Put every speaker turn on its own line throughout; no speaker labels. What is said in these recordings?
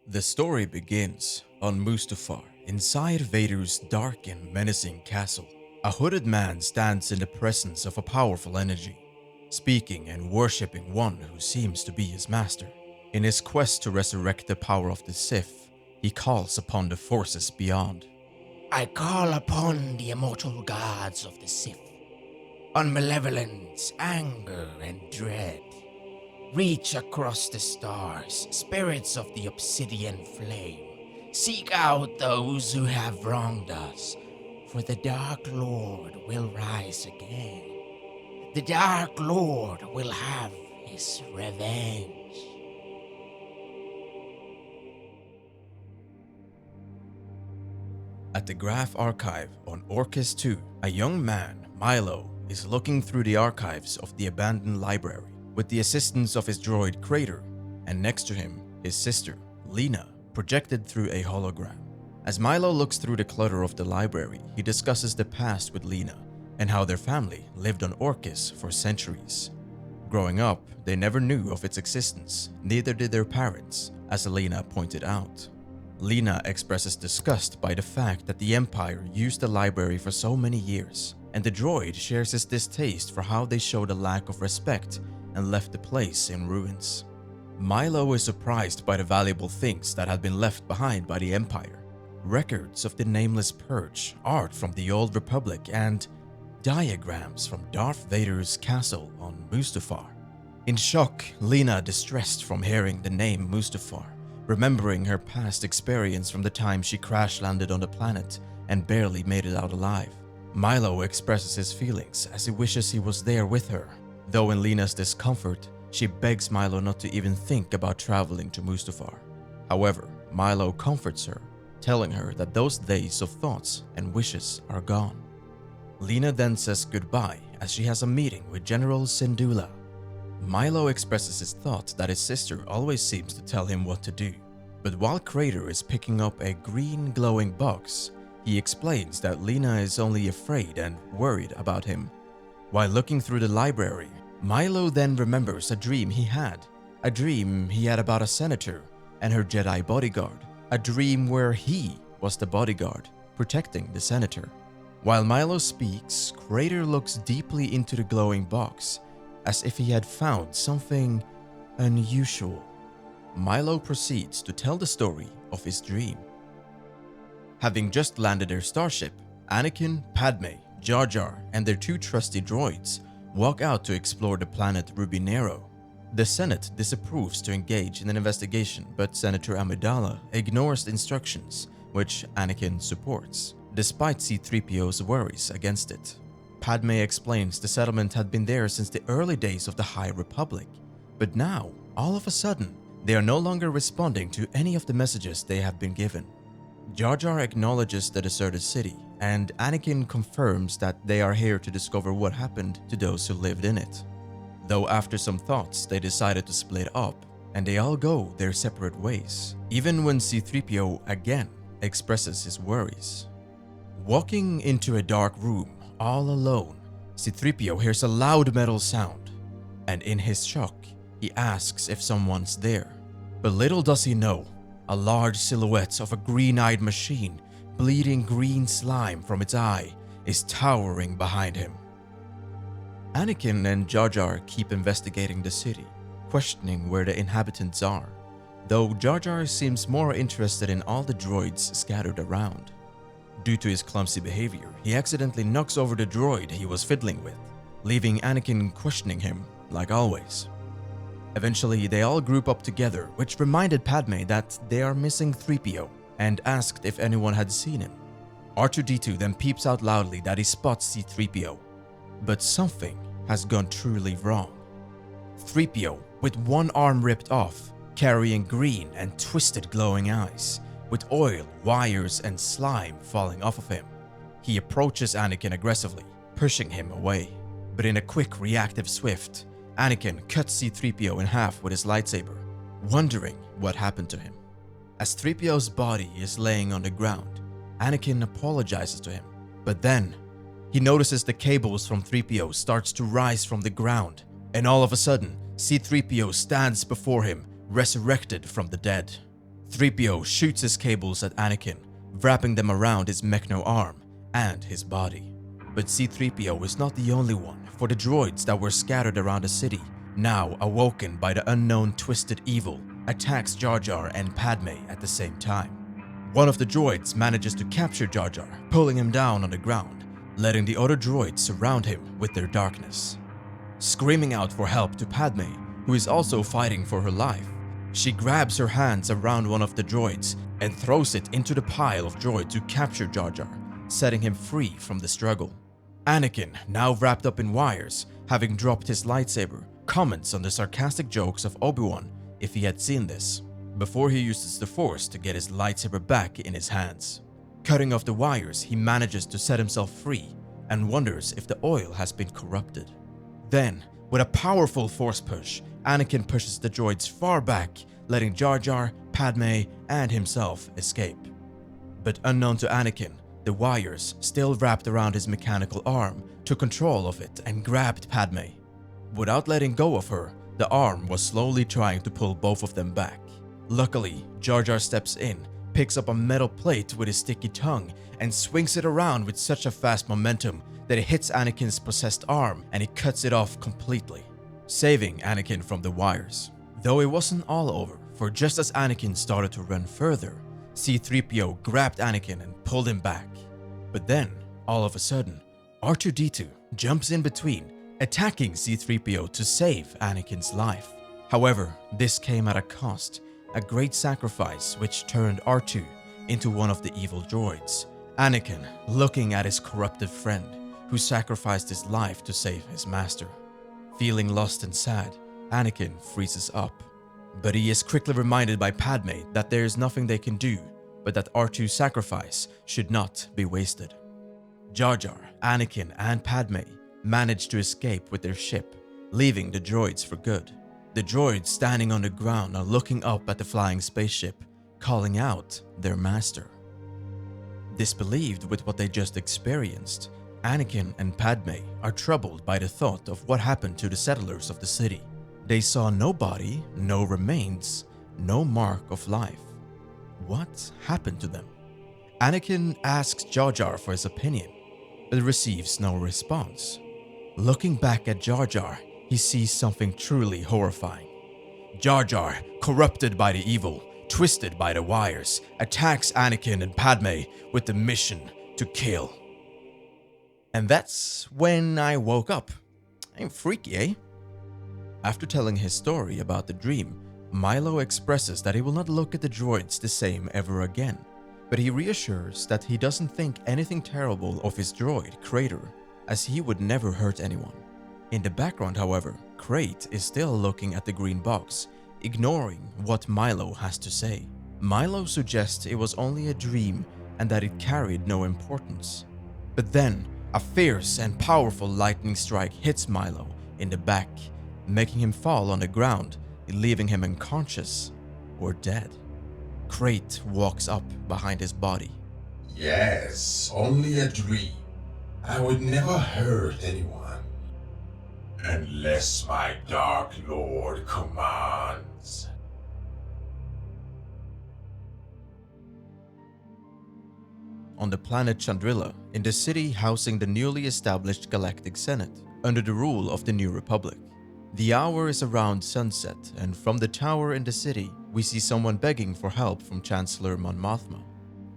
The story begins on Mustafar, inside Vader's dark and menacing castle. A hooded man stands in the presence of a powerful energy, speaking and worshipping one who seems to be his master. In his quest to resurrect the power of the Sith, he calls upon the forces beyond.
I call upon the immortal gods of the Sith, on malevolence, anger, and dread. Reach across the stars, spirits of the obsidian flame. Seek out those who have wronged us, for the Dark Lord will rise again. The Dark Lord will have his revenge.
At the Graph Archive on Orcus 2, a young man, Milo, is looking through the archives of the abandoned library with the assistance of his droid Crater, and next to him, his sister, Lina, projected through a hologram. As Milo looks through the clutter of the library, he discusses the past with Lina and how their family lived on Orcus for centuries. Growing up, they never knew of its existence, neither did their parents, as Lina pointed out. Lina expresses disgust by the fact that the Empire used the library for so many years, and the droid shares his distaste for how they showed a lack of respect and left the place in ruins. Milo is surprised by the valuable things that had been left behind by the Empire. Records of the Nameless Purge, art from the Old Republic, and diagrams from Darth Vader's castle on Mustafar. In shock, Lina, distressed from hearing the name Mustafar, remembering her past experience from the time she crash-landed on the planet and barely made it out alive. Milo expresses his feelings as he wishes he was there with her. Though in Lina's discomfort, she begs Milo not to even think about traveling to Mustafar. However, Milo comforts her, telling her that those days of thoughts and wishes are gone. Lina then says goodbye as she has a meeting with General Syndulla. Milo expresses his thought that his sister always seems to tell him what to do. But while Crater is picking up a green glowing box, he explains that Lina is only afraid and worried about him. While looking through the library, Milo then remembers a dream he had. A dream he had about a senator and her Jedi bodyguard. A dream where he was the bodyguard, protecting the senator. While Milo speaks, Crater looks deeply into the glowing box, as if he had found something unusual. Milo proceeds to tell the story of his dream. Having just landed their starship, Anakin, Padme, Jar Jar, and their two trusty droids walk out to explore the planet Rubinero. The Senate disapproves to engage in an investigation, but Senator Amidala ignores the instructions, which Anakin supports, despite C-3PO's worries against it. Padme explains the settlement had been there since the early days of the High Republic, but now, all of a sudden, they are no longer responding to any of the messages they have been given. Jar Jar acknowledges the deserted city, and Anakin confirms that they are here to discover what happened to those who lived in it. Though after some thoughts, they decided to split up, and they all go their separate ways, even when C-3PO again expresses his worries. Walking into a dark room, all alone, C-3PO hears a loud metal sound, and in his shock, he asks if someone's there. But little does he know, a large silhouette of a green-eyed machine, bleeding green slime from its eye, is towering behind him. Anakin and Jar Jar keep investigating the city, questioning where the inhabitants are, though Jar Jar seems more interested in all the droids scattered around. Due to his clumsy behavior, he accidentally knocks over the droid he was fiddling with, leaving Anakin questioning him, like always. Eventually, they all group up together, which reminded Padme that they are missing 3PO, and asked if anyone had seen him. R2-D2 then peeps out loudly that he spots C-3PO, but something has gone truly wrong. 3PO, with one arm ripped off, carrying green and twisted glowing eyes, with oil, wires, and slime falling off of him. He approaches Anakin aggressively, pushing him away. But in a quick reactive swift, Anakin cuts C-3PO in half with his lightsaber, wondering what happened to him. As 3PO's body is laying on the ground, Anakin apologizes to him, but then he notices the cables from 3PO starts to rise from the ground, and all of a sudden, C-3PO stands before him, resurrected from the dead. 3PO shoots his cables at Anakin, wrapping them around his Mechno arm and his body. But C-3PO is not the only one, for the droids that were scattered around the city, now awoken by the unknown twisted evil, attacks Jar Jar and Padme at the same time. One of the droids manages to capture Jar Jar, pulling him down on the ground, letting the other droids surround him with their darkness. Screaming out for help to Padme, who is also fighting for her life, she grabs her hands around one of the droids and throws it into the pile of droids to capture Jar Jar, setting him free from the struggle. Anakin, now wrapped up in wires, having dropped his lightsaber, comments on the sarcastic jokes of Obi-Wan if he had seen this, before he uses the Force to get his lightsaber back in his hands. Cutting off the wires, he manages to set himself free and wonders if the oil has been corrupted. Then, with a powerful Force push, Anakin pushes the droids far back, letting Jar Jar, Padme, and himself escape. But unknown to Anakin, the wires, still wrapped around his mechanical arm, took control of it and grabbed Padme. Without letting go of her, the arm was slowly trying to pull both of them back. Luckily, Jar Jar steps in, picks up a metal plate with his sticky tongue, and swings it around with such a fast momentum that it hits Anakin's possessed arm and it cuts it off completely, saving Anakin from the wires. Though it wasn't all over, for just as Anakin started to run further, C-3PO grabbed Anakin and pulled him back. But then, all of a sudden, R2-D2 jumps in between, attacking C-3PO to save Anakin's life. However, this came at a cost, a great sacrifice which turned R2 into one of the evil droids. Anakin, looking at his corrupted friend, who sacrificed his life to save his master. Feeling lost and sad, Anakin freezes up. But he is quickly reminded by Padme that there is nothing they can do, but that R2's sacrifice should not be wasted. Jar Jar, Anakin, and Padme manage to escape with their ship, leaving the droids for good. The droids standing on the ground are looking up at the flying spaceship, calling out their master. Disbelieved with what they just experienced, Anakin and Padme are troubled by the thought of what happened to the settlers of the city. They saw no body, no remains, no mark of life. What happened to them? Anakin asks Jar Jar for his opinion, but receives no response. Looking back at Jar Jar, he sees something truly horrifying. Jar Jar, corrupted by the evil, twisted by the wires, attacks Anakin and Padme with the mission to kill. And that's when I woke up. Ain't freaky, eh? After telling his story about the dream, Milo expresses that he will not look at the droids the same ever again, but he reassures that he doesn't think anything terrible of his droid, Crater, as he would never hurt anyone. In the background, however, Crate is still looking at the green box, ignoring what Milo has to say. Milo suggests it was only a dream and that it carried no importance. But then, a fierce and powerful lightning strike hits Milo in the back, making him fall on the ground, leaving him unconscious or dead. Crate walks up behind his body.
Yes, only a dream. I would never hurt anyone. Unless my Dark Lord commands.
On the planet Chandrila, in the city housing the newly established Galactic Senate, under the rule of the New Republic. The hour is around sunset, and from the tower in the city, we see someone begging for help from Chancellor Mon Mothma.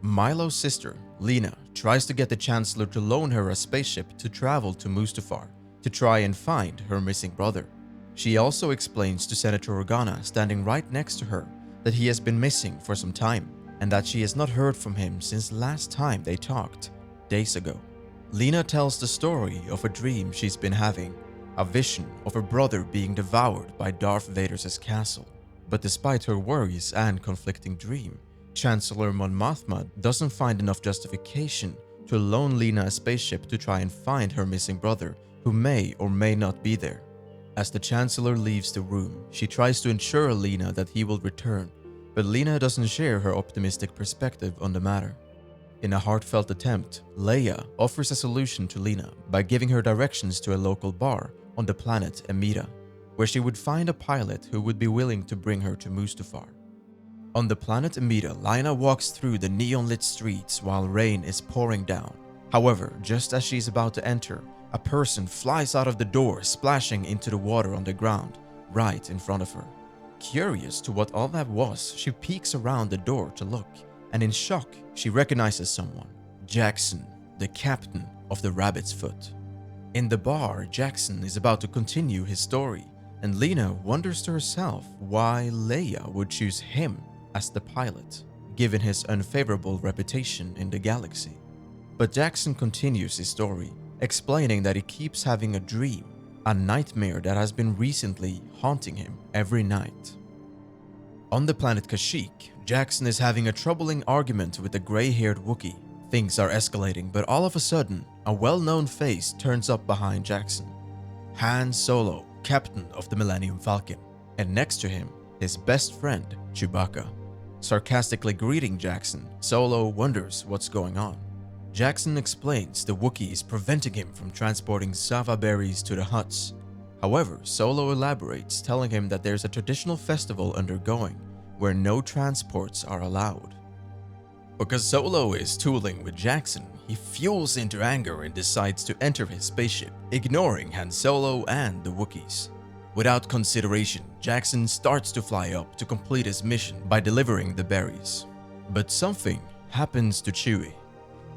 Milo's sister, Lina, tries to get the Chancellor to loan her a spaceship to travel to Mustafar to try and find her missing brother. She also explains to Senator Organa, standing right next to her, that he has been missing for some time, and that she has not heard from him since last time they talked, days ago. Lina tells the story of a dream she's been having, a vision of her brother being devoured by Darth Vader's castle. But despite her worries and conflicting dream, Chancellor Mon Mothma doesn't find enough justification to loan Lina a spaceship to try and find her missing brother, who may or may not be there. As the Chancellor leaves the room, she tries to ensure Lina that he will return, but Lina doesn't share her optimistic perspective on the matter. In a heartfelt attempt, Leia offers a solution to Lina by giving her directions to a local bar on the planet Amida, where she would find a pilot who would be willing to bring her to Mustafar. On the planet Amida, Lina walks through the neon-lit streets while rain is pouring down. However, just as she's about to enter, a person flies out of the door, splashing into the water on the ground, right in front of her. Curious to what all that was, she peeks around the door to look, and in shock, she recognizes someone. Jackson, the captain of the Rabbit's Foot. In the bar, Jackson is about to continue his story, and Lina wonders to herself why Leia would choose him as the pilot, given his unfavorable reputation in the galaxy. But Jackson continues his story, explaining that he keeps having a dream, a nightmare that has been recently haunting him every night. On the planet Kashyyyk, Jackson is having a troubling argument with a gray-haired Wookiee. Things are escalating, but all of a sudden, a well-known face turns up behind Jackson. Han Solo, captain of the Millennium Falcon, and next to him, his best friend, Chewbacca. Sarcastically greeting Jackson, Solo wonders what's going on. Jackson explains the Wookiee is preventing him from transporting Sava berries to the huts. However, Solo elaborates, telling him that there's a traditional festival undergoing where no transports are allowed. Because Solo is tooling with Jackson, he fuels into anger and decides to enter his spaceship, ignoring Han Solo and the Wookiees. Without consideration, Jackson starts to fly up to complete his mission by delivering the berries. But something happens to Chewie.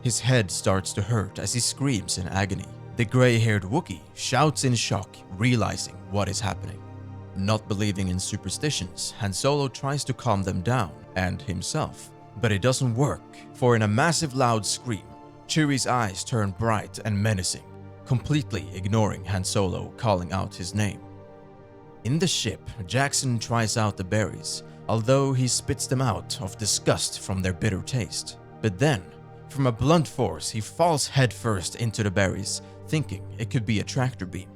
His head starts to hurt as he screams in agony. The gray-haired Wookiee shouts in shock, realizing what is happening. Not believing in superstitions, Han Solo tries to calm them down and himself, but it doesn't work, for in a massive loud scream, Chewie's eyes turn bright and menacing, completely ignoring Han Solo calling out his name. In the ship, Jackson tries out the berries, although he spits them out of disgust from their bitter taste. But then, from a blunt force, he falls headfirst into the berries, thinking it could be a tractor beam.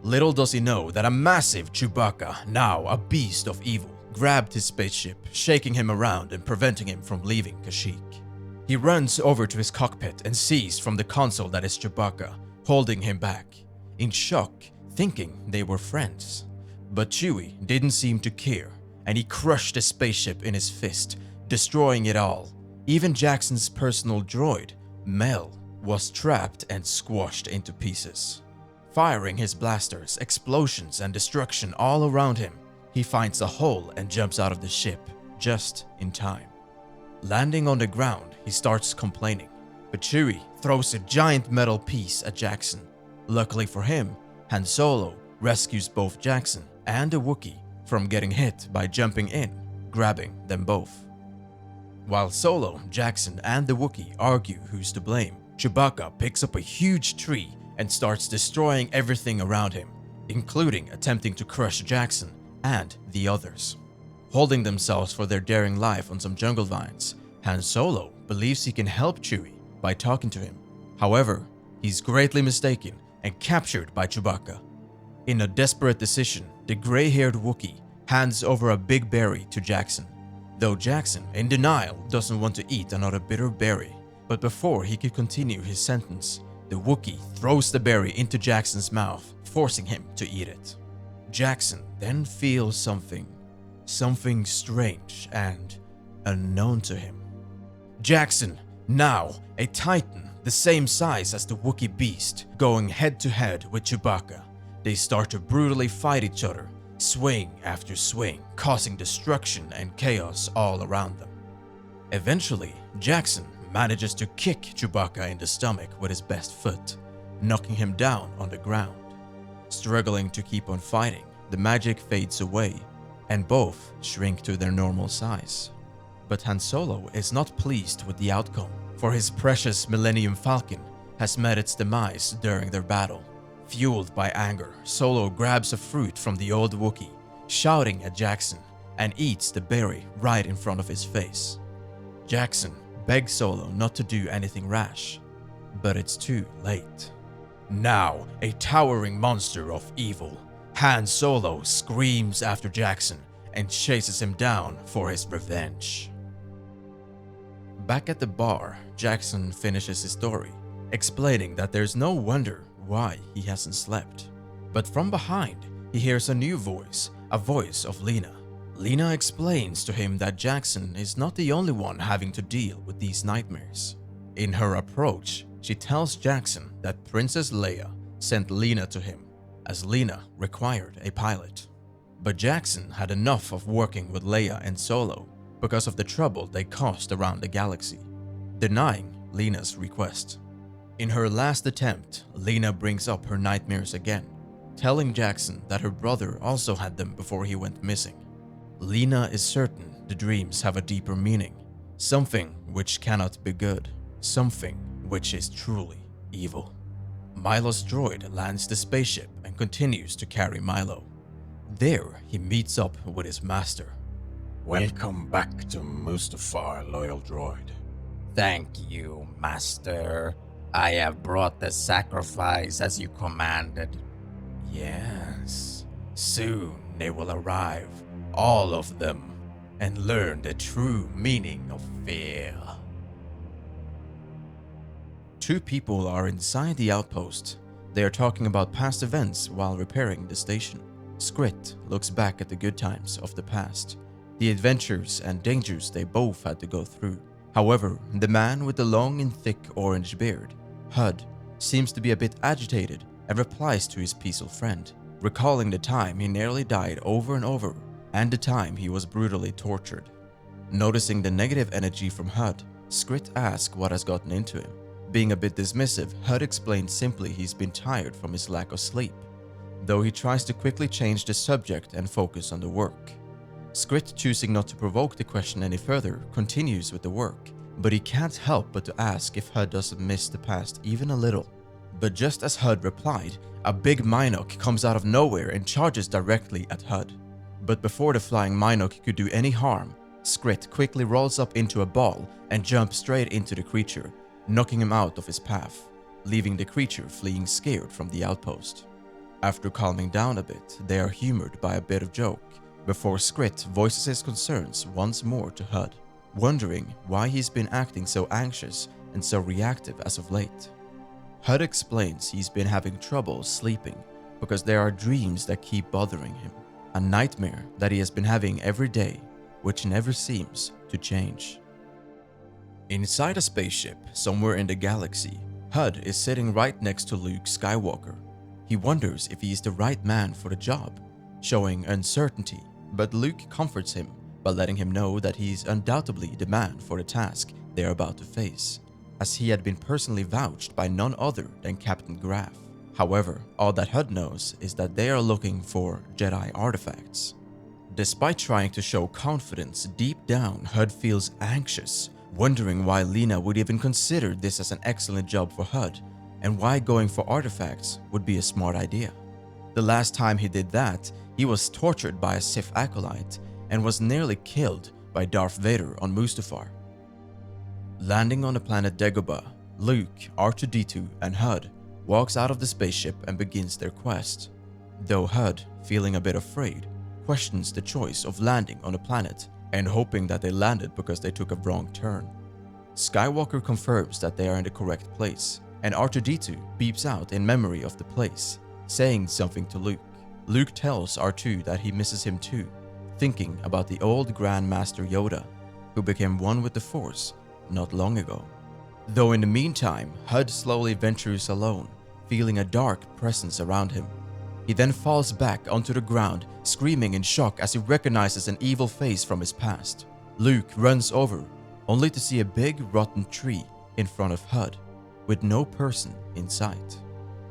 Little does he know that a massive Chewbacca, now a beast of evil, grabbed his spaceship, shaking him around and preventing him from leaving Kashyyyk. He runs over to his cockpit and sees from the console that is Chewbacca, holding him back, in shock, thinking they were friends. But Chewie didn't seem to care, and he crushed the spaceship in his fist, destroying it all. Even Jackson's personal droid, Mel, was trapped and squashed into pieces. Firing his blasters, explosions and destruction all around him, he finds a hole and jumps out of the ship, just in time. Landing on the ground, he starts complaining, but Chewie throws a giant metal piece at Jackson. Luckily for him, Han Solo rescues both Jackson and the Wookiee from getting hit by jumping in, grabbing them both. While Solo, Jackson, and the Wookiee argue who's to blame, Chewbacca picks up a huge tree and starts destroying everything around him, including attempting to crush Jackson and the others. Holding themselves for their daring life on some jungle vines, Han Solo believes he can help Chewie by talking to him. However, he's greatly mistaken and captured by Chewbacca. In a desperate decision, the gray-haired Wookiee hands over a big berry to Jackson, though Jackson, in denial, doesn't want to eat another bitter berry. But before he could continue his sentence, the Wookiee throws the berry into Jackson's mouth, forcing him to eat it. Jackson then feels something strange and unknown to him. Jackson, now a Titan the same size as the Wookiee beast, going head-to-head with Chewbacca. They start to brutally fight each other, swing after swing, causing destruction and chaos all around them. Eventually, Jackson manages to kick Chewbacca in the stomach with his best foot, knocking him down on the ground. Struggling to keep on fighting, the magic fades away, and both shrink to their normal size. But Han Solo is not pleased with the outcome, for his precious Millennium Falcon has met its demise during their battle. Fueled by anger, Solo grabs a fruit from the old Wookiee, shouting at Jackson, and eats the berry right in front of his face. Jackson begs Solo not to do anything rash, but it's too late. Now, a towering monster of evil, Han Solo screams after Jackson and chases him down for his revenge. Back at the bar, Jackson finishes his story, explaining that there's no wonder why he hasn't slept. But from behind, he hears a new voice, a voice of Lina. Lina explains to him that Jackson is not the only one having to deal with these nightmares. In her approach, she tells Jackson that Princess Leia sent Lina to him, as Lina required a pilot. But Jackson had enough of working with Leia and Solo because of the trouble they caused around the galaxy, denying Lina's request. In her last attempt, Lina brings up her nightmares again, telling Jackson that her brother also had them before he went missing. Lina is certain the dreams have a deeper meaning, something which cannot be good, something which is truly evil. Milo's droid lands the spaceship and continues to carry Milo. There, he meets up with his master.
Welcome back to Mustafar, loyal droid.
Thank you, Master. I have brought the sacrifice as you commanded.
Yes, soon they will arrive, all of them, and learn the true meaning of fear. Two people are inside the outpost. They are talking about past events while repairing the station. Skrit looks back at the good times of the past, the adventures and dangers they both had to go through. However, the man with the long and thick orange beard, Hud, seems to be a bit agitated and replies to his peaceful friend, recalling the time he nearly died over and over and the time he was brutally tortured. Noticing the negative energy from Hud, Skrit asks what has gotten into him. Being a bit dismissive, Hud explains simply he's been tired from his lack of sleep, though he tries to quickly change the subject and focus on the work. Skrit, choosing not to provoke the question any further, continues with the work, but he can't help but to ask if Hud doesn't miss the past even a little. But just as Hud replied, a big Minok comes out of nowhere and charges directly at Hud. But before the flying Minok could do any harm, Skrit quickly rolls up into a ball and jumps straight into the creature, knocking him out of his path, leaving the creature fleeing scared from the outpost. After calming down a bit, they are humored by a bit of joke, before Skrit voices his concerns once more to Hud, wondering why he's been acting so anxious and so reactive as of late. Hud explains he's been having trouble sleeping because there are dreams that keep bothering him, a nightmare that he has been having every day, which never seems to change. Inside a spaceship somewhere in the galaxy, Hud is sitting right next to Luke Skywalker. He wonders if he is the right man for the job, showing uncertainty, but Luke comforts him by letting him know that he is undoubtedly the man for the task they are about to face, as he had been personally vouched by none other than Captain Graff. However, all that Hud knows is that they are looking for Jedi artifacts. Despite trying to show confidence, deep down Hud feels anxious, wondering why Lina would even consider this as an excellent job for Hud, and why going for artifacts would be a smart idea. The last time he did that, he was tortured by a Sith acolyte and was nearly killed by Darth Vader on Mustafar. Landing on the planet Dagobah, Luke, R2-D2, and Hud walks out of the spaceship and begins their quest. Though Hud, feeling a bit afraid, questions the choice of landing on a planet and hoping that they landed because they took a wrong turn. Skywalker confirms that they are in the correct place, and R2-D2 beeps out in memory of the place, saying something to Luke. Luke tells R2 that he misses him too, thinking about the old Grand Master Yoda, who became one with the Force not long ago. Though in the meantime, Hud slowly ventures alone, feeling a dark presence around him. He then falls back onto the ground, screaming in shock as he recognizes an evil face from his past. Luke runs over, only to see a big rotten tree in front of Hud, with no person in sight.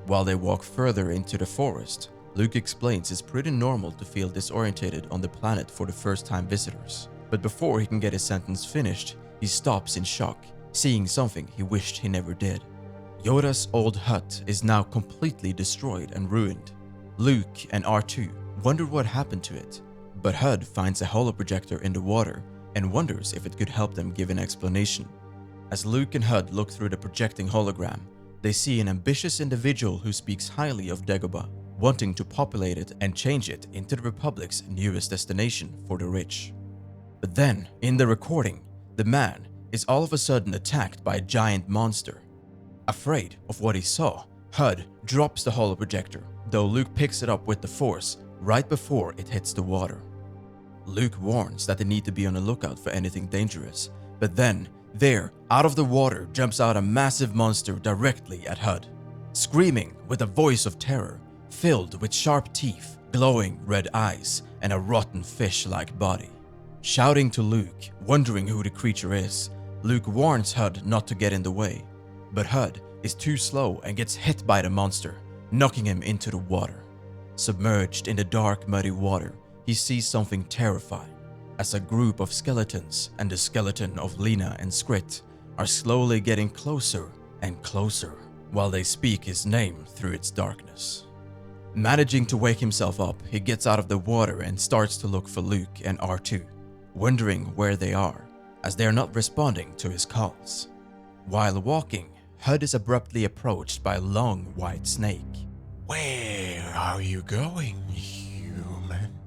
While they walk further into the forest, Luke explains it's pretty normal to feel disorientated on the planet for the first-time visitors. But before he can get his sentence finished, he stops in shock, seeing something he wished he never did. Yoda's old hut is now completely destroyed and ruined. Luke and R2 wonder what happened to it, but Hud finds a holoprojector in the water and wonders if it could help them give an explanation. As Luke and Hud look through the projecting hologram, they see an ambitious individual who speaks highly of Dagobah, wanting to populate it and change it into the Republic's newest destination for the rich. But then, in the recording, the man is all of a sudden attacked by a giant monster. Afraid of what he saw, Hud drops the holoprojector, though Luke picks it up with the Force right before it hits the water. Luke warns that they need to be on the lookout for anything dangerous, but then, there, out of the water, jumps out a massive monster directly at Hud. Screaming with a voice of terror, filled with sharp teeth, glowing red eyes, and a rotten fish-like body. Shouting to Luke, wondering who the creature is, Luke warns Hud not to get in the way, but Hud is too slow and gets hit by the monster, knocking him into the water. Submerged in the dark, muddy water, he sees something terrifying, as a group of skeletons and the skeleton of Lina and Skrit are slowly getting closer and closer while they speak his name through its darkness. Managing to wake himself up, he gets out of the water and starts to look for Luke and R2, wondering where they are, as they are not responding to his calls. While walking, Hud is abruptly approached by a long white snake.
Where are you going, human?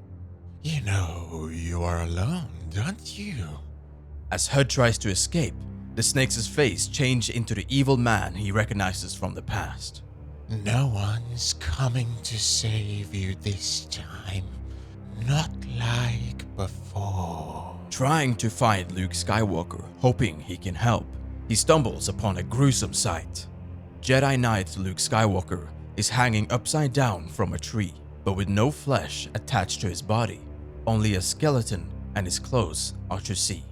You know you are alone, don't you?
As Hud tries to escape, the snake's face changes into the evil man he recognizes from the past.
No one's coming to save you this time. Not like before.
Trying to find Luke Skywalker, hoping he can help, he stumbles upon a gruesome sight. Jedi Knight Luke Skywalker is hanging upside down from a tree, but with no flesh attached to his body. Only a skeleton and his clothes are to see.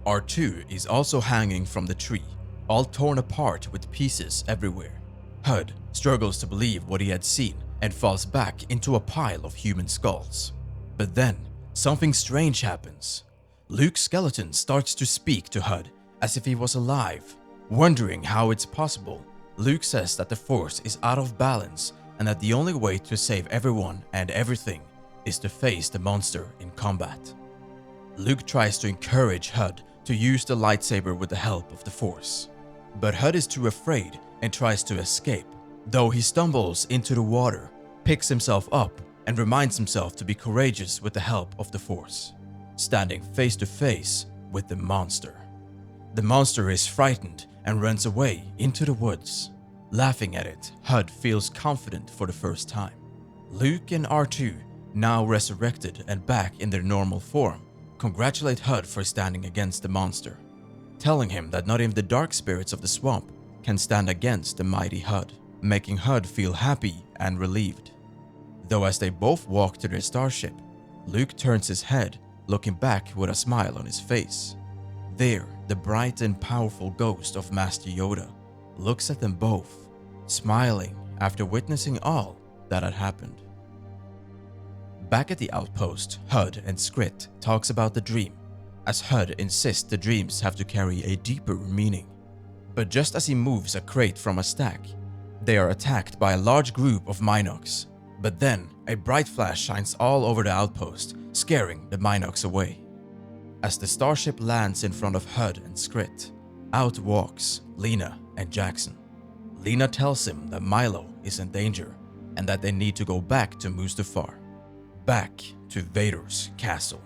R2 is also hanging from the tree, all torn apart with pieces everywhere. Hud struggles to believe what he had seen and falls back into a pile of human skulls. But then, something strange happens. Luke's skeleton starts to speak to Hud as if he was alive. Wondering how it's possible, Luke says that the Force is out of balance and that the only way to save everyone and everything is to face the monster in combat. Luke tries to encourage Hud to use the lightsaber with the help of the Force. But Hud is too afraid and tries to escape, though he stumbles into the water, picks himself up, and reminds himself to be courageous with the help of the Force, standing face to face with the monster. The monster is frightened and runs away into the woods. Laughing at it, Hud feels confident for the first time. Luke and R2, now resurrected and back in their normal form, congratulate Hud for standing against the monster, telling him that not even the dark spirits of the swamp can stand against the mighty Hud, making Hud feel happy and relieved. Though as they both walk to their starship, Luke turns his head, looking back with a smile on his face. There, the bright and powerful ghost of Master Yoda looks at them both, smiling after witnessing all that had happened. Back at the outpost, Hud and Skrit talks about the dream, as Hud insists the dreams have to carry a deeper meaning. But just as he moves a crate from a stack, they are attacked by a large group of Minocs. But then, a bright flash shines all over the outpost, scaring the Minocs away. As the starship lands in front of Hud and Skrit, out walks Lina and Jackson. Lina tells him that Milo is in danger and that they need to go back to Mustafar, back to Vader's castle.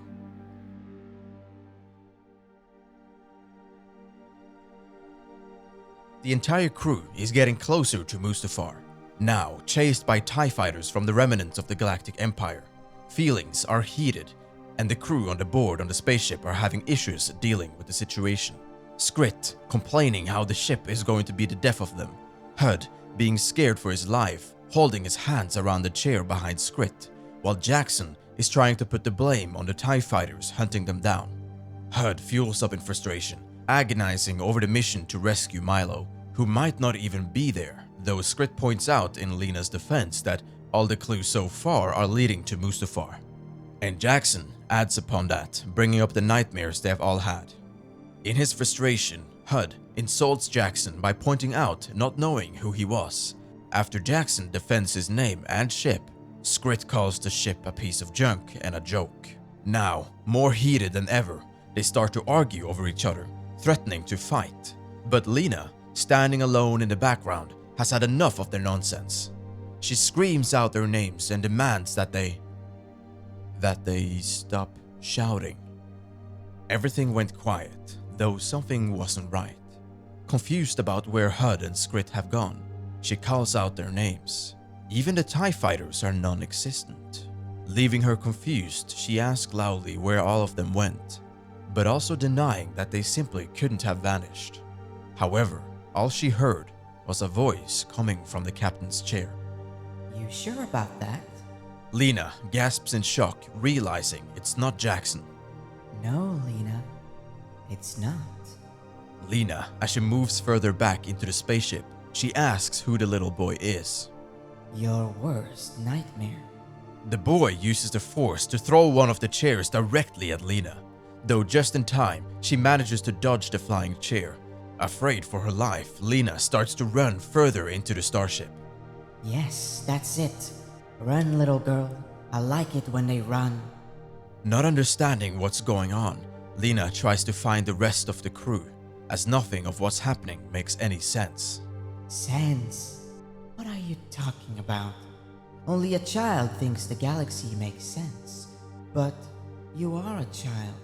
The entire crew is getting closer to Mustafar, now chased by TIE fighters from the remnants of the Galactic Empire. Feelings are heated, and the crew on the board on the spaceship are having issues dealing with the situation. Skrit complaining how the ship is going to be the death of them. Hud being scared for his life, holding his hands around the chair behind Skrit, while Jackson is trying to put the blame on the TIE fighters hunting them down. Hud fuels up in frustration, agonizing over the mission to rescue Milo, who might not even be there, though Skrit points out in Lina's defense that all the clues so far are leading to Mustafar. And Jackson adds upon that, bringing up the nightmares they have all had. In his frustration, Hud insults Jackson by pointing out not knowing who he was. After Jackson defends his name and ship, Skrit calls the ship a piece of junk and a joke. Now, more heated than ever, they start to argue over each other, threatening to fight. But Lina, standing alone in the background, has had enough of their nonsense. She screams out their names and demands that they stop shouting. Everything went quiet, though something wasn't right. Confused about where Hud and Skrit have gone, she calls out their names. Even the TIE fighters are non-existent. Leaving her confused, she asked loudly where all of them went, but also denying that they simply couldn't have vanished. However, all she heard was a voice coming from the captain's chair.
You sure about that?
Lina gasps in shock, realizing it's not Jackson.
No, Lina. It's not.
Lina, as she moves further back into the spaceship, she asks who the little boy is.
Your worst nightmare.
The boy uses the force to throw one of the chairs directly at Lina, though just in time, she manages to dodge the flying chair. Afraid for her life, Lina starts to run further into the starship.
Yes, that's it. Run, little girl. I like it when they run.
Not understanding what's going on, Lina tries to find the rest of the crew, as nothing of what's happening makes any sense.
Sense? What are you talking about? Only a child thinks the galaxy makes sense. But you are a child,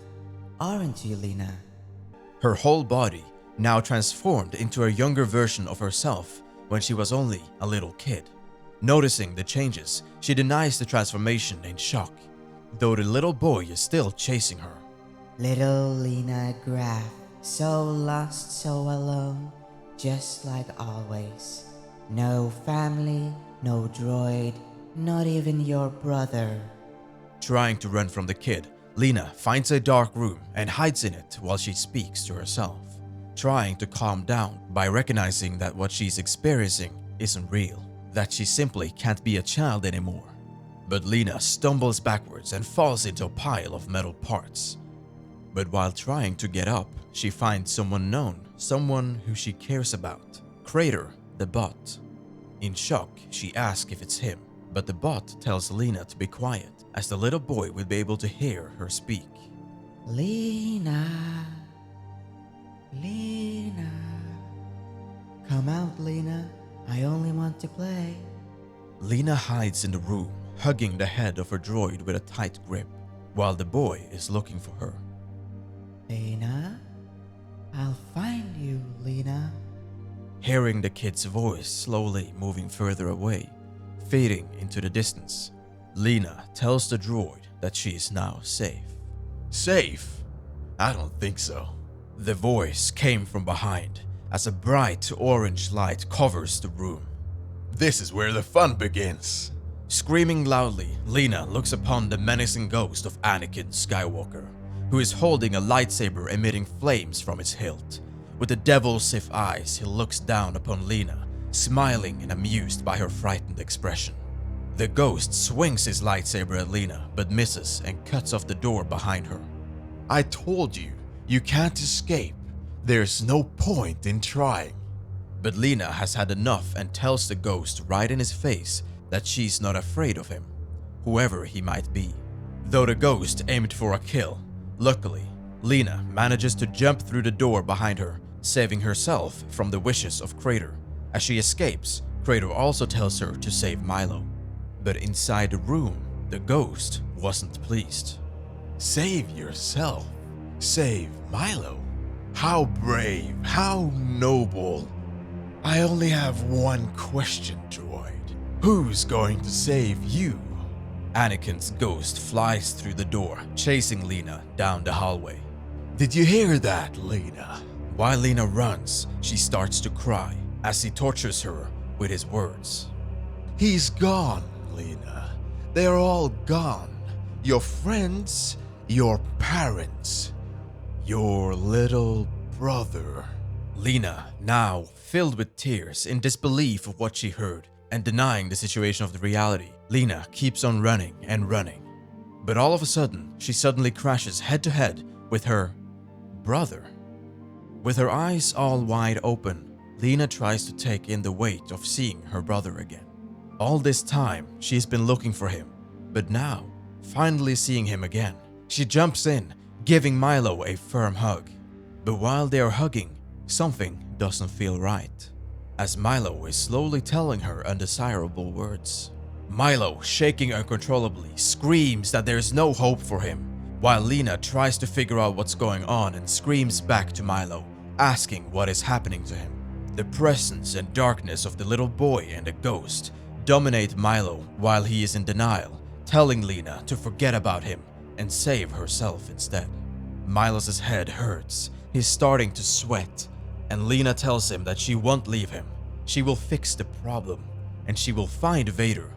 aren't you, Lina?
Her whole body now transformed into a younger version of herself when she was only a little kid. Noticing the changes, she denies the transformation in shock, though the little boy is still chasing her.
Little Lina Graff, so lost, so alone, just like always. No family, no droid, not even your brother.
Trying to run from the kid, Lina finds a dark room and hides in it while she speaks to herself, trying to calm down by recognizing that what she's experiencing isn't real, that she simply can't be a child anymore. But Lina stumbles backwards and falls into a pile of metal parts. But while trying to get up, she finds someone known, someone who she cares about, Crater, the bot. In shock, she asks if it's him, but the bot tells Lina to be quiet, as the little boy will be able to hear her speak.
Lina. Lina. Come out, Lina. I only want to play.
Lina hides in the room, hugging the head of her droid with a tight grip, while the boy is looking for her.
Lina? I'll find you, Lina.
Hearing the kid's voice slowly moving further away, fading into the distance, Lina tells the droid that she is now safe.
Safe? I don't think so.
The voice came from behind as a bright orange light covers the room.
This is where the fun begins.
Screaming loudly, Lina looks upon the menacing ghost of Anakin Skywalker, who is holding a lightsaber emitting flames from its hilt. With the devil's Sith eyes, he looks down upon Lina, smiling and amused by her frightened expression. The ghost swings his lightsaber at Lina, but misses and cuts off the door behind her.
I told you, you can't escape. There's no point in trying.
But Lina has had enough and tells the ghost right in his face that she's not afraid of him, whoever he might be. Though the ghost aimed for a kill, luckily, Lina manages to jump through the door behind her, saving herself from the wishes of Crater. As she escapes, Crater also tells her to save Milo. But inside the room, the ghost wasn't pleased.
Save yourself? Save Milo? How brave, how noble. I only have one question, droid. Who's going to save you?
Anakin's ghost flies through the door, chasing Lina down the hallway.
Did you hear that, Lina?
While Lina runs, she starts to cry as he tortures her with his words.
He's gone, Lina. They're all gone. Your friends, your parents, your little brother.
Lina, now filled with tears in disbelief of what she heard and denying the situation of the reality, Lina keeps on running and running. But all of a sudden, she suddenly crashes head to head with her brother. With her eyes all wide open, Lina tries to take in the weight of seeing her brother again. All this time, she's been looking for him, but now, finally seeing him again, she jumps in, giving Milo a firm hug. But while they are hugging, something doesn't feel right, as Milo is slowly telling her undesirable words. Milo, shaking uncontrollably, screams that there is no hope for him, while Lina tries to figure out what's going on and screams back to Milo, asking what is happening to him. The presence and darkness of the little boy and the ghost dominate Milo while he is in denial, telling Lina to forget about him and save herself instead. Milos' head hurts, he's starting to sweat, and Lina tells him that she won't leave him. She will fix the problem, and she will find Vader.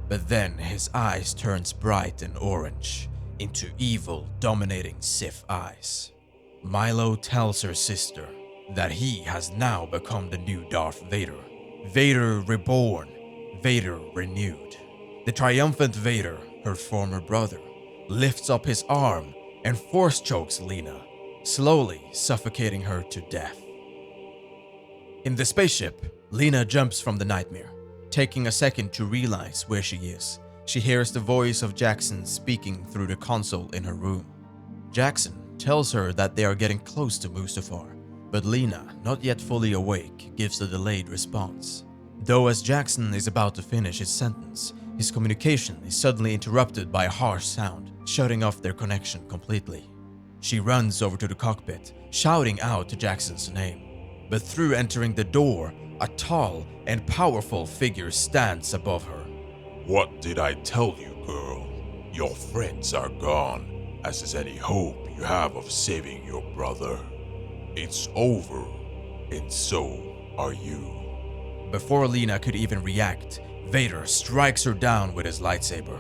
But then his eyes turns bright and orange, into evil, dominating Sith eyes. Milo tells her sister that he has now become the new Darth Vader. Vader reborn, Vader renewed. The triumphant Vader, her former brother, lifts up his arm and force chokes Lina, slowly suffocating her to death. In the spaceship, Lina jumps from the nightmare. Taking a second to realize where she is, she hears the voice of Jackson speaking through the console in her room. Jackson tells her that they are getting close to Mustafar, but Lina, not yet fully awake, gives a delayed response. Though as Jackson is about to finish his sentence, his communication is suddenly interrupted by a harsh sound, shutting off their connection completely. She runs over to the cockpit, shouting out to Jackson's name. But through entering the door, a tall and powerful figure stands above her.
What did I tell you, girl? Your friends are gone, as is any hope you have of saving your brother. It's over, and so are you.
Before Lina could even react, Vader strikes her down with his lightsaber.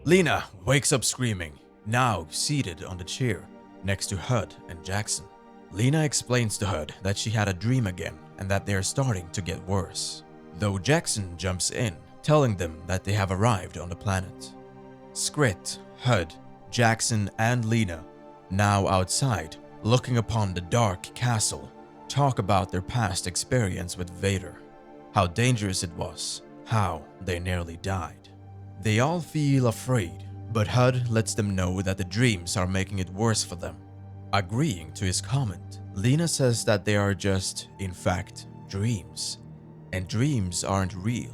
Lina wakes up screaming, now seated on the chair next to Hud and Jackson. Lina explains to Hud that she had a dream again and that they are starting to get worse, though Jackson jumps in, telling them that they have arrived on the planet. Skrit, Hud, Jackson, and Lina, now outside, looking upon the dark castle, talk about their past experience with Vader, how dangerous it was, how they nearly died. They all feel afraid, but Hud lets them know that the dreams are making it worse for them. Agreeing to his comment, Lina says that they are just, in fact, dreams, and dreams aren't real.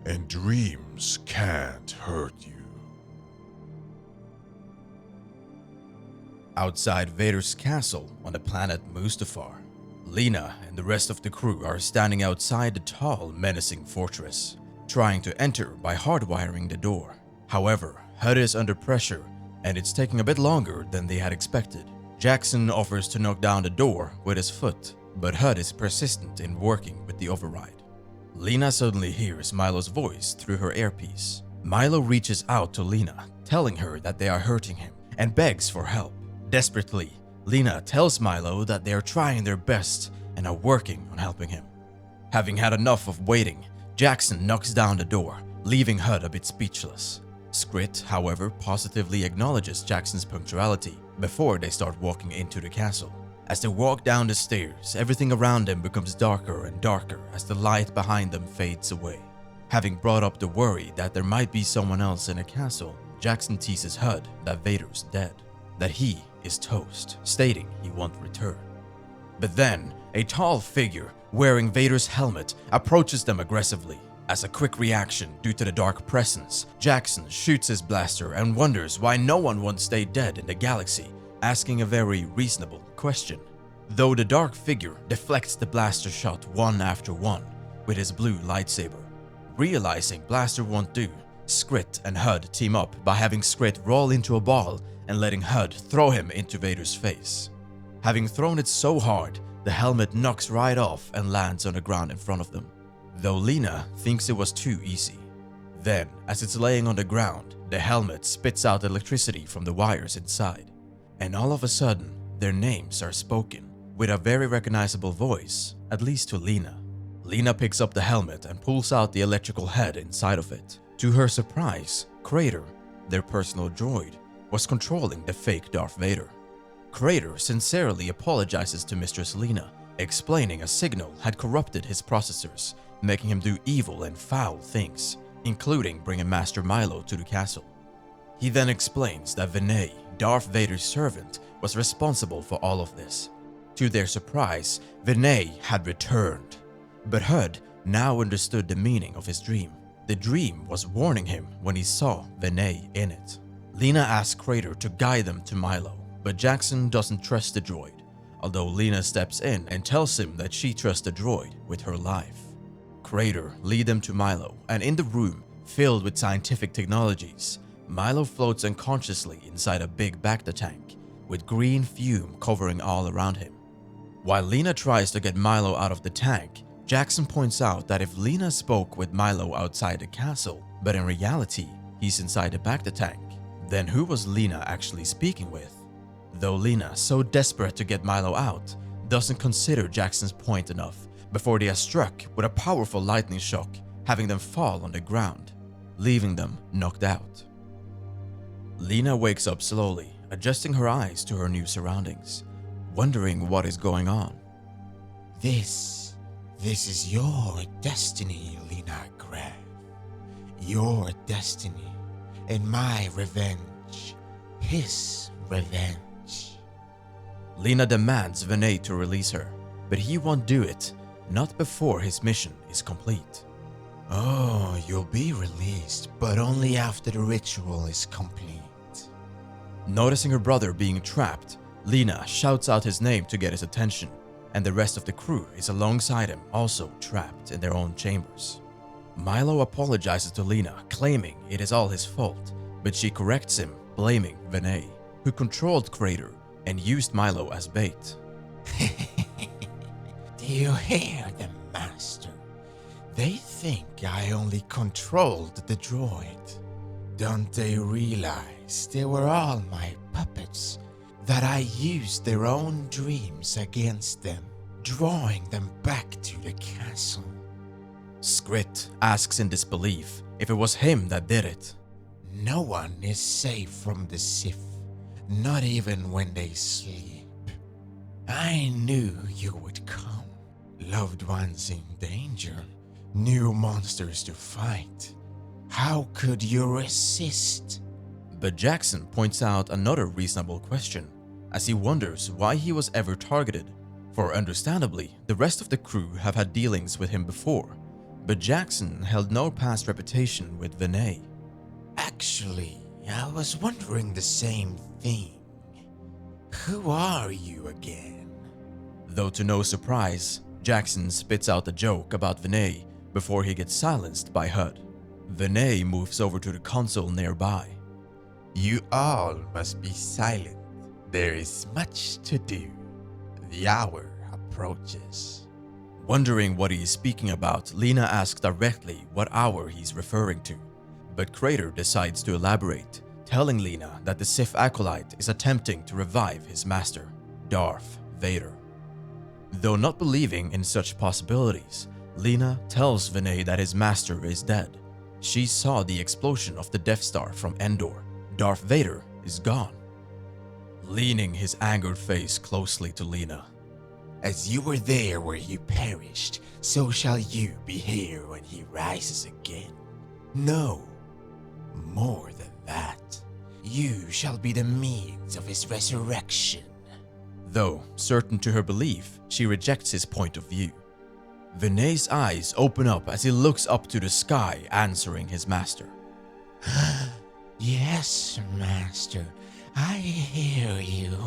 And dreams can't hurt you.
Outside Vader's castle on the planet Mustafar, Lina and the rest of the crew are standing outside the tall, menacing fortress, trying to enter by hardwiring the door. However, Hud is under pressure, and it's taking a bit longer than they had expected. Jackson offers to knock down the door with his foot, but Hud is persistent in working with the override. Lina suddenly hears Milo's voice through her earpiece. Milo reaches out to Lina, telling her that they are hurting him, and begs for help. Desperately, Lina tells Milo that they are trying their best and are working on helping him. Having had enough of waiting, Jackson knocks down the door, leaving Hud a bit speechless. Skrit, however, positively acknowledges Jackson's punctuality before they start walking into the castle. As they walk down the stairs, everything around them becomes darker and darker as the light behind them fades away. Having brought up the worry that there might be someone else in the castle, Jackson teases Hud that Vader's dead, that he is toast, stating he won't return. But then, a tall figure wearing Vader's helmet approaches them aggressively. As a quick reaction due to the dark presence, Jackson shoots his blaster and wonders why no one once stayed dead in the galaxy, asking a very reasonable question. Though the dark figure deflects the blaster shot one after one with his blue lightsaber. Realizing blaster won't do, Skrit and Hud team up by having Skrit roll into a ball and letting Hud throw him into Vader's face. Having thrown it so hard, the helmet knocks right off and lands on the ground in front of them, though Lina thinks it was too easy. Then, as it's laying on the ground, the helmet spits out electricity from the wires inside, and all of a sudden, their names are spoken with a very recognizable voice, at least to Lina. Lina picks up the helmet and pulls out the electrical head inside of it. To her surprise, Crater, their personal droid, was controlling the fake Darth Vader. Crater sincerely apologizes to Mistress Lina, explaining a signal had corrupted his processors, making him do evil and foul things, including bringing Master Milo to the castle. He then explains that Vinay, Darth Vader's servant, was responsible for all of this. To their surprise, Vinay had returned, but Hud now understood the meaning of his dream. The dream was warning him when he saw Vinay in it. Lina asks Crater to guide them to Milo, but Jackson doesn't trust the droid, although Lina steps in and tells him that she trusts the droid with her life. Crater leads them to Milo, and in the room, Filled with scientific technologies, Milo floats unconsciously inside a big Bacta tank, with green fume covering all around him. While Lina tries to get Milo out of the tank, Jackson points out that if Lina spoke with Milo outside the castle, but in reality, he's inside the Bacta tank, then who was Lina actually speaking with? Though Lina, so desperate to get Milo out, doesn't consider Jackson's point enough before they are struck with a powerful lightning shock, having them fall on the ground, leaving them knocked out. Lina wakes up slowly, adjusting her eyes to her new surroundings, wondering what is going on.
This is your destiny, Lina Graf. Your destiny, and my revenge. His revenge.
Lina demands Vinay to release her, but he won't do it, not before his mission is complete.
Oh, you'll be released, but only after the ritual is complete.
Noticing her brother being trapped, Lina shouts out his name to get his attention, and the rest of the crew is alongside him, also trapped in their own chambers. Milo apologizes to Lina, claiming it is all his fault, but she corrects him, blaming Vinay, who controlled Crater and used Milo as bait.
Do you hear them, Master? They think I only controlled the droid. Don't they realize they were all my puppets? That I used their own dreams against them, drawing them back to the castle.
Skrit asks in disbelief if it was him that did it.
No one is safe from the Sith, not even when they sleep. I knew you would come. Loved ones in danger, new monsters to fight. How could you resist?
But Jackson points out another reasonable question, as he wonders why he was ever targeted, for understandably, the rest of the crew have had dealings with him before, but Jackson held no past reputation with Vinay.
Actually, I was wondering the same thing. Who are you again?
Though to no surprise, Jackson spits out a joke about Vinay before he gets silenced by HUD. Vinay moves over to the console nearby.
You all must be silent. There is much to do. The hour approaches.
Wondering what he is speaking about, Lina asks directly what hour he's referring to, but Crater decides to elaborate, telling Lina that the Sith acolyte is attempting to revive his master, Darth Vader. Though not believing in such possibilities, Lina tells Vinay that his master is dead. She saw the explosion of the Death Star from Endor. Darth Vader is gone. Leaning his angered face closely to Lina.
As you were there where he perished, so shall you be here when he rises again. No, more than that. You shall be the means of his resurrection.
Though, certain to her belief, she rejects his point of view. Vinay's eyes open up as he looks up to the sky, answering his master.
Yes, Master. I hear you,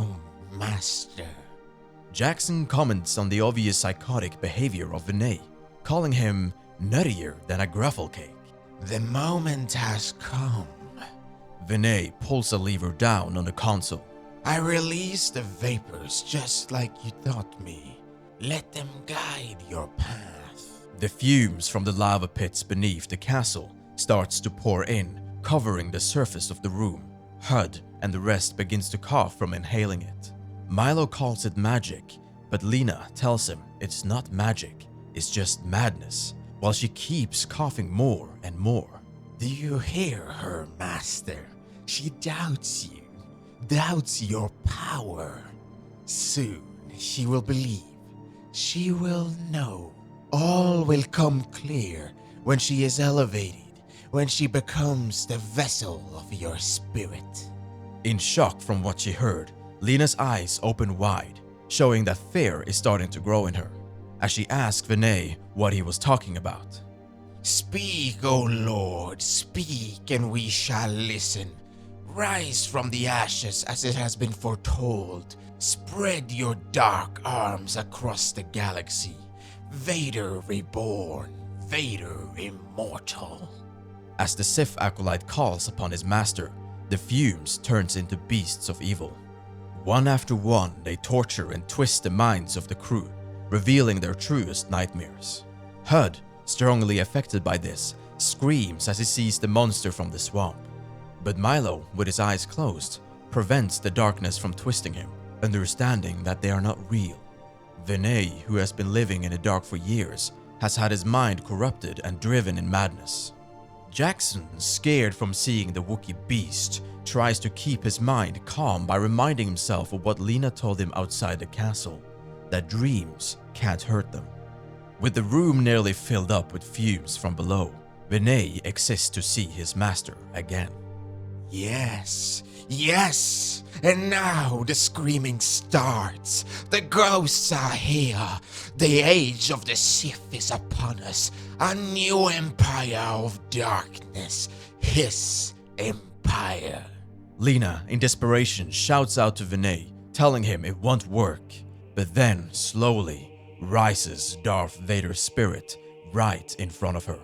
Master.
Jackson comments on the obvious psychotic behavior of Vinay, calling him nuttier than a gruffle cake.
The moment has come.
Vinay pulls a lever down on the console.
I release the vapors just like you taught me. Let them guide your path.
The fumes from the lava pits beneath the castle starts to pour in, covering the surface of the room. HUD and the rest begins to cough from inhaling it. Milo calls it magic, but Lina tells him it's not magic, it's just madness, while she keeps coughing more and more.
Do you hear her, Master? She doubts you, doubts your power. Soon she will believe, she will know. All will come clear when she is elevated, when she becomes the vessel of your spirit.
In shock from what she heard, Lina's eyes open wide, showing that fear is starting to grow in her, as she asks Vinay what he was talking about.
Speak, O Lord, speak, and we shall listen. Rise from the ashes as it has been foretold. Spread your dark arms across the galaxy. Vader reborn, Vader immortal.
As the Sith acolyte calls upon his master, the fumes turns into beasts of evil. One after one, they torture and twist the minds of the crew, revealing their truest nightmares. Hud, strongly affected by this, screams as he sees the monster from the swamp. But Milo, with his eyes closed, prevents the darkness from twisting him, understanding that they are not real. Vinay, who has been living in the dark for years, has had his mind corrupted and driven in madness. Jackson, scared from seeing the Wookiee beast, tries to keep his mind calm by reminding himself of what Lina told him outside the castle, that dreams can't hurt them. With the room nearly filled up with fumes from below, Vinay exists to see his master again.
Yes, yes, and now the screaming starts. The ghosts are here. The age of the Sith is upon us. A new empire of darkness. His empire.
Lina, in desperation, shouts out to Vinay, telling him it won't work. But then, slowly, rises Darth Vader's spirit right in front of her.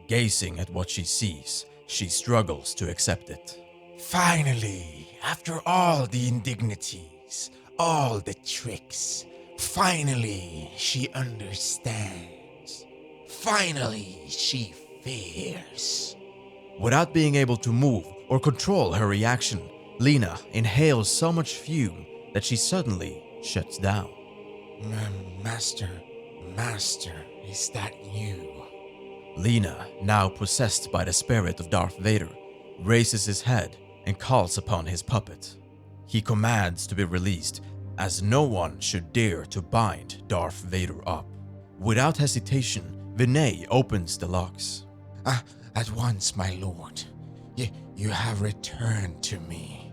Gazing at what she sees, she struggles to accept it.
Finally, after all the indignities, all the tricks, finally she understands. Finally she fears.
Without being able to move or control her reaction, Lina inhales so much fume that she suddenly shuts down.
Master, is that you?
Lina, now possessed by the spirit of Darth Vader, raises his head and calls upon his puppet. He commands to be released, as no one should dare to bind Darth Vader up. Without hesitation, Vinay opens the locks.
At once, my lord. You have returned to me.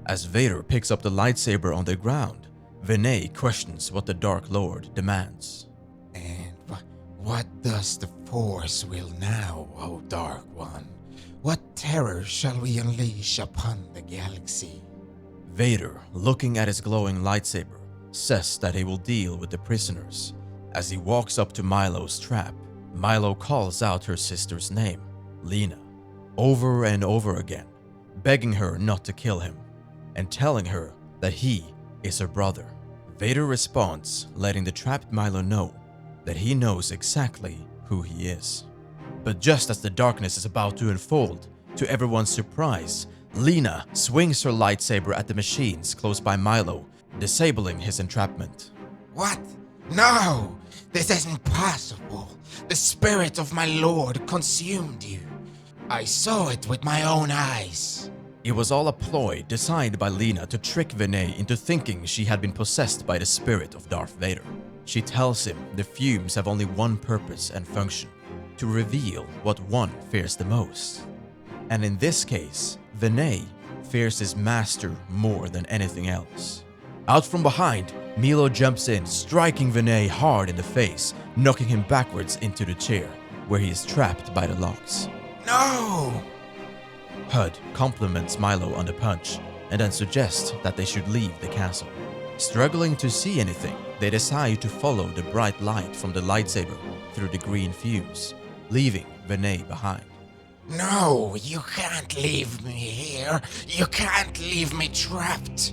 As Vader picks up the lightsaber on the ground, Vinay questions what the Dark Lord demands.
And what does the Force will now, O Dark One? What terror shall we unleash upon the galaxy?
Vader, looking at his glowing lightsaber, says that he will deal with the prisoners. As he walks up to Milo's trap, Milo calls out her sister's name, Lina, over and over again, begging her not to kill him, and telling her that he is her brother. Vader responds, letting the trapped Milo know that he knows exactly who he is. But just as the darkness is about to unfold, to everyone's surprise, Lina swings her lightsaber at the machines close by Milo, disabling his entrapment.
What? No! This isn't possible. The spirit of my lord consumed you. I saw it with my own eyes.
It was all a ploy designed by Lina to trick Vinay into thinking she had been possessed by the spirit of Darth Vader. She tells him the fumes have only one purpose and function, to reveal what one fears the most. And in this case, Vinay fears his master more than anything else. Out from behind, Milo jumps in, striking Vinay hard in the face, knocking him backwards into the chair, where he is trapped by the locks.
No!
Hud compliments Milo on the punch, and then suggests that they should leave the castle. Struggling to see anything, they decide to follow the bright light from the lightsaber through the green fumes, leaving Vinay behind.
No, you can't leave me here. You can't leave me trapped.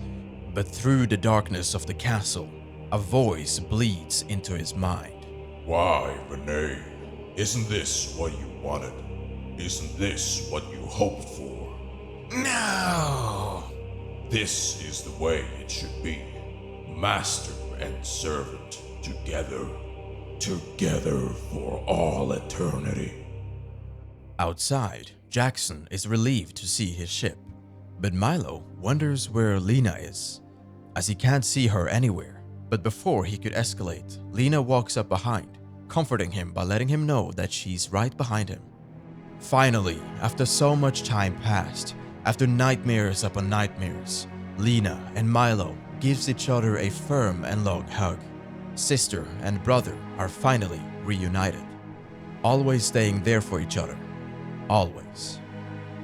But through the darkness of the castle, a voice bleeds into his mind.
Why, Renee? Isn't this what you wanted? Isn't this what you hoped for?
No!
This is the way it should be. Master and servant together. Together for all eternity.
Outside, Jackson is relieved to see his ship, but Milo wonders where Lina is, as he can't see her anywhere. But before he could escalate, Lina walks up behind, comforting him by letting him know that she's right behind him. Finally, after so much time passed, after nightmares upon nightmares, Lina and Milo gives each other a firm and long hug. Sister and brother are finally reunited, always staying there for each other. Always.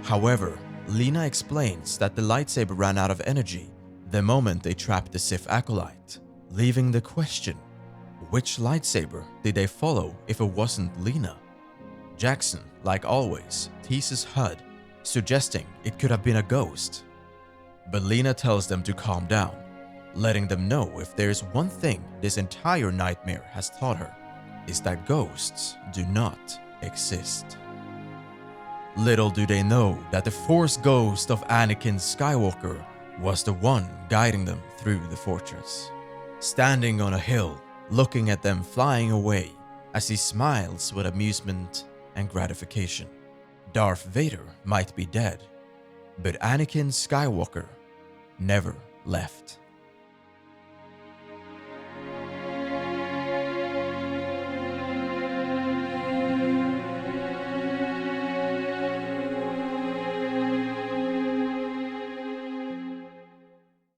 However, Lina explains that the lightsaber ran out of energy the moment they trapped the Sith acolyte, leaving the question, which lightsaber did they follow if it wasn't Lina? Jackson, like always, teases HUD, suggesting it could have been a ghost. But Lina tells them to calm down, letting them know if there's one thing this entire nightmare has taught her, is that ghosts do not exist. Little do they know that the Force ghost of Anakin Skywalker was the one guiding them through the fortress. Standing on a hill, looking at them flying away as he smiles with amusement and gratification. Darth Vader might be dead, but Anakin Skywalker never left.